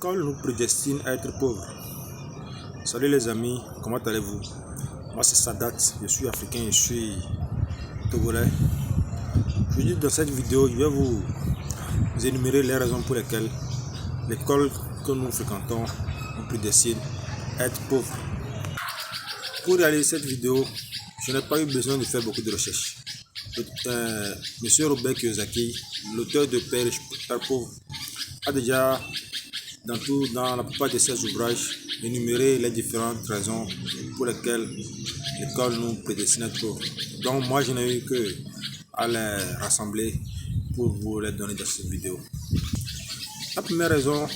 L'école nous prédestine à être pauvres. Salut les amis, comment allez-vous? Moi c'est Sadat, je suis africain, je suis togolais. Aujourd'hui dans cette vidéo, je vais vous énumérer les raisons pour lesquelles l'école que nous fréquentons nous prédestine à être pauvres. Pour réaliser cette vidéo, je n'ai pas eu besoin de faire beaucoup de recherches. Monsieur Robert Kiyosaki, l'auteur de Père riche, Père pauvre, a déjà dans la plupart de ses ouvrages énuméré les différentes raisons pour lesquelles l'école nous prédestine à être pauvres. Donc moi je n'ai eu que à les rassembler pour vous les donner dans cette vidéo. La première raison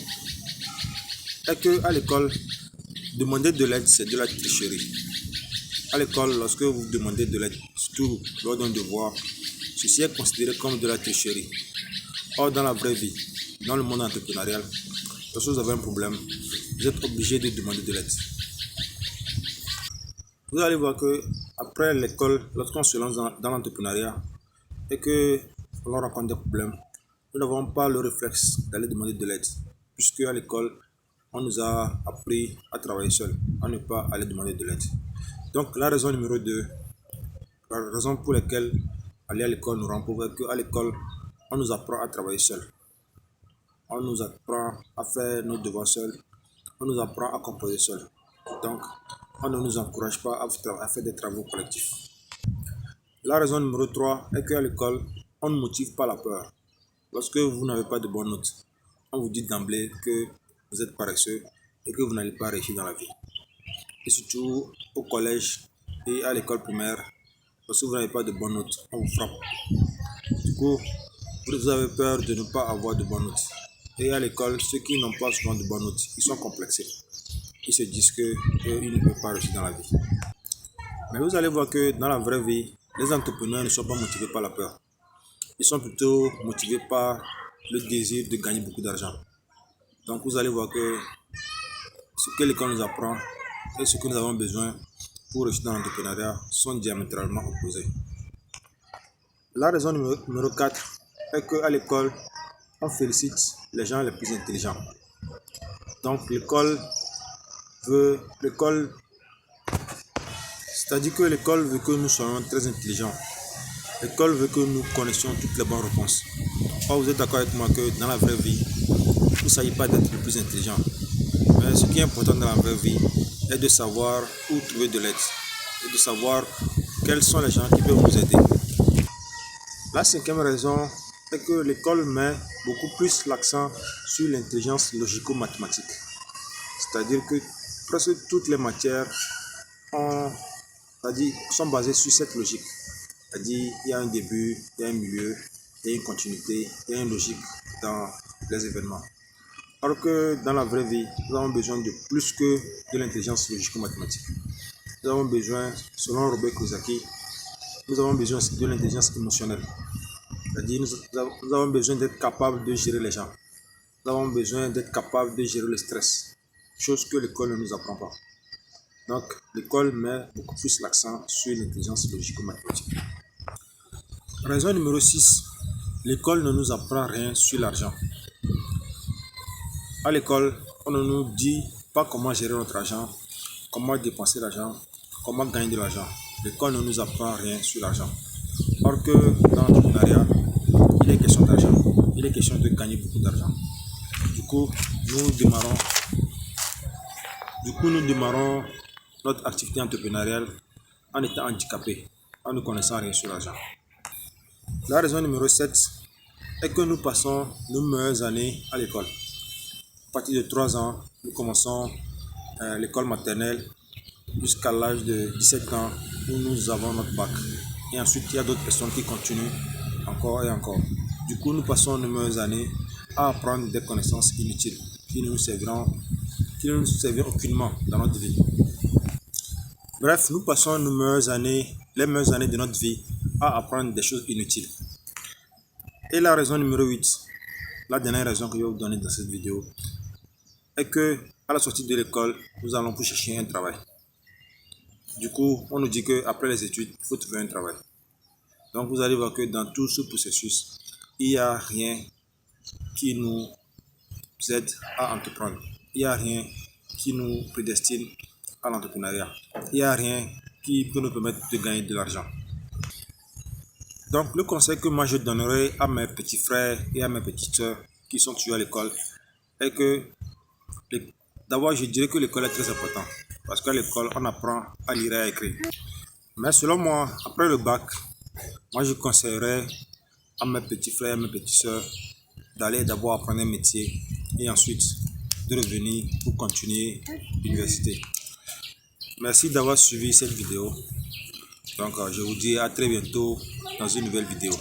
est que à l'école, demander de l'aide c'est de la tricherie. À l'école, lorsque vous demandez de l'aide, surtout lors d'un devoir, ceci est considéré comme de la tricherie. Or, dans la vraie vie, dans le monde entrepreneurial, lorsque vous avez un problème, vous êtes obligé de demander de l'aide. Vous allez voir que après l'école, lorsqu'on se lance dans l'entrepreneuriat et que l'on rencontre des problèmes, nous n'avons pas le réflexe d'aller demander de l'aide, puisque à l'école, on nous a appris à travailler seul, à ne pas aller demander de l'aide. Donc la raison numéro 2, la raison pour laquelle aller à l'école nous rend pauvres, est qu'à l'école, on nous apprend à travailler seul. On nous apprend à faire nos devoirs seuls. On nous apprend à composer seul. Donc, on ne nous encourage pas à faire des travaux collectifs. La raison numéro 3 est qu'à l'école, on ne motive pas la peur. Lorsque vous n'avez pas de bonnes notes, on vous dit d'emblée que vous êtes paresseux et que vous n'allez pas réussir dans la vie. Et surtout au collège et à l'école primaire, lorsque vous n'avez pas de bonnes notes, on vous frappe. Du coup, vous avez peur de ne pas avoir de bonnes notes. Et à l'école, ceux qui n'ont pas souvent de bonnes notes, ils sont complexés. Ils se disent qu'ils ne peuvent pas réussir dans la vie. Mais vous allez voir que dans la vraie vie, les entrepreneurs ne sont pas motivés par la peur. Ils sont plutôt motivés par le désir de gagner beaucoup d'argent. Donc vous allez voir que ce que l'école nous apprend et ce que nous avons besoin pour réussir dans l'entrepreneuriat sont diamétralement opposés. La raison numéro 4 est qu'à l'école, on félicite les gens les plus intelligents. Donc c'est-à-dire que l'école veut que nous soyons très intelligents. L'école veut que nous connaissions toutes les bonnes réponses. Or, vous êtes d'accord avec moi que dans la vraie vie, il ne s'agit pas d'être le plus intelligent. Mais ce qui est important dans la vraie vie est de savoir où trouver de l'aide et de savoir quels sont les gens qui peuvent vous aider. La cinquième raison est que l'école met beaucoup plus l'accent sur l'intelligence logico-mathématique. C'est-à-dire que presque toutes les matières sont basées sur cette logique. C'est-à-dire il y a un début, il y a un milieu, il y a une continuité, il y a une logique dans les événements. Alors que dans la vraie vie, nous avons besoin de plus que de l'intelligence logico-mathématique. Nous avons besoin, selon Robert Kiyosaki, nous avons besoin de l'intelligence émotionnelle. C'est-à-dire nous avons besoin d'être capable de gérer les gens. Nous avons besoin d'être capable de gérer le stress, chose que l'école ne nous apprend pas. Donc l'école met beaucoup plus l'accent sur l'intelligence logico-mathématique. Raison numéro 6, l'école ne nous apprend rien sur l'argent. À l'école, on ne nous dit pas comment gérer notre argent, comment dépenser l'argent, comment gagner de l'argent. L'école ne nous apprend rien sur l'argent. Or que dans l'entrepreneuriat, il est question d'argent, il est question de gagner beaucoup d'argent. Du coup, nous démarrons notre activité entrepreneuriale en étant handicapés, en ne connaissant rien sur l'argent. La raison numéro 7 est que nous passons nos meilleures années à l'école. À partir de 3 ans, nous commençons l'école maternelle jusqu'à l'âge de 17 ans où nous avons notre bac. Et ensuite, il y a d'autres personnes qui continuent encore et encore. Du coup, nous passons nos meilleures années à apprendre des connaissances inutiles qui ne nous serviront aucunement dans notre vie. Bref, nous passons les meilleures années de notre vie à apprendre des choses inutiles. Et la raison numéro 8, la dernière raison que je vais vous donner dans cette vidéo, est que à la sortie de l'école, nous allons pour chercher un travail. Du coup, on nous dit qu'après les études, il faut trouver un travail. Donc, vous allez voir que dans tout ce processus, il n'y a rien qui nous aide à entreprendre. Il n'y a rien qui nous prédestine à l'entrepreneuriat. Il n'y a rien qui peut nous permettre de gagner de l'argent. Donc, le conseil que moi je donnerai à mes petits frères et à mes petites soeurs qui sont toujours à l'école est que d'abord, je dirais que l'école est très importante parce qu'à l'école, on apprend à lire et à écrire. Mais selon moi, après le bac, moi je conseillerais à mes petits frères et à mes petites soeurs d'aller d'abord apprendre un métier et ensuite de revenir pour continuer l'université. Merci d'avoir suivi cette vidéo. Donc, je vous dis à très bientôt dans une nouvelle vidéo.